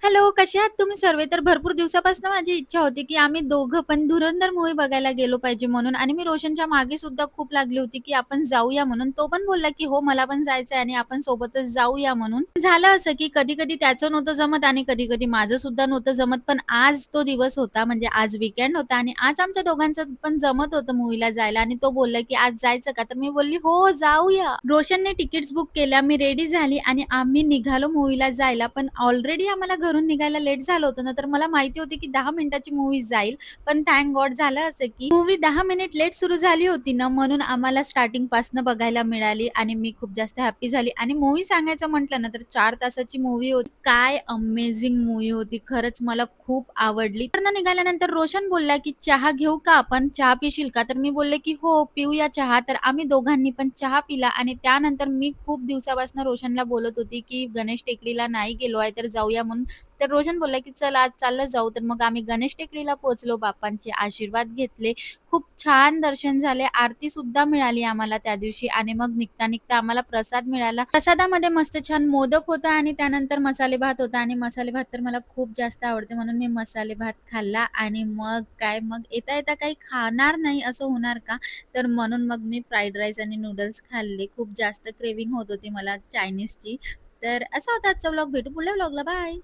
Hello, कसे आहात तुम्ही सर्वे? तर भरपूर दिवसापासून माझी इच्छा होती, की आम्ही दोघं पण धुरंधर मूव्ही बघायला गेलो पाहिजे म्हणून आणि मी रोशनच्या मागे सुद्धा खूप लागली होती, की आपण जाऊया म्हणून. तो पण बोलला, की "हो, मला पण जायचंय आणि आपण सोबतच जाऊया" म्हणून. झालं असं, की कधी-कधी त्याचं नव्हतं जमत आणि कधी-कधी माझं सुद्धा नव्हतं जमत. पण आज तो दिवस होता, म्हणजे आज वीकेंड होता आणि आज आमच्या दोघांचं पण जमत होतं मूव्हीला जायला आणि तो बोलला, की "आज जायचं का?" तर मी बोलली, "हो, जाऊया." रोशनने तिकीट्स बुक केल्या, मी रेडी झाली आणि आम्ही निघालो मूव्हीला जायला. पण ऑलरेडी आम्हाला घरून निघायला लेट झालं होतं ना, तर मला माहिती होती की 10 मिनिटाची मूव्ही जाईल. पण थँक गॉड झालं असं की मूव्ही 10 मिनिट लेट सुरू झाली होती ना, म्हणून आम्हाला स्टार्टिंगपासनं बघायला मिळाली आणि मी खूप जास्त हॅपी झाली. आणि मूव्ही सांगायचं म्हटलं ना, तर 4 तासाची मूव्ही होती. काय अमेझिंग मूव्ही होती. खरंच मला खूप आवडली. तिकडनं निघाल्यानंतर रोशन बोलला, की "चहा घेऊ का आपण? चहा पिशील का?" तर मी बोलले, की "हो, पिऊया चहा." तर आम्ही दोघांनी पण चहा पिला आणि त्यानंतर मी खूप दिवसापासून रोशनला बोलत होती, की गणेश टेकडीला नाही गेलो आहे, तर जाऊया म्हणून. तर रोशन बोलला, की "चल आज चाललं जाऊ." तर मग आम्ही गणेश टेकडीला पोहोचलो. बाप्पांचे आशीर्वाद घेतले. खूप छान दर्शन झाले. आरती सुद्धा मिळाली आम्हाला त्या दिवशी आणि मग निघता-निघता आम्हाला प्रसाद मिळाला. प्रसादामध्ये मस्त छान मोदक होता आणि त्यानंतर मसाले भात होता आणि मसाले भात तर मला खूप जास्त आवडते म्हणून मी मसाले भात खाल्ला आणि मग काय मग येता-येता काही खाणार नाही असं होणार का? तर म्हणून मग मी फ्राईड राईस आणि नूडल्स खाल्ले. खूप जास्त क्रेव्हिंग होत होती मला चायनीजची. तर असा होता आजचा व्लॉग. भेटू पुढल्या व्लॉगला. बाय.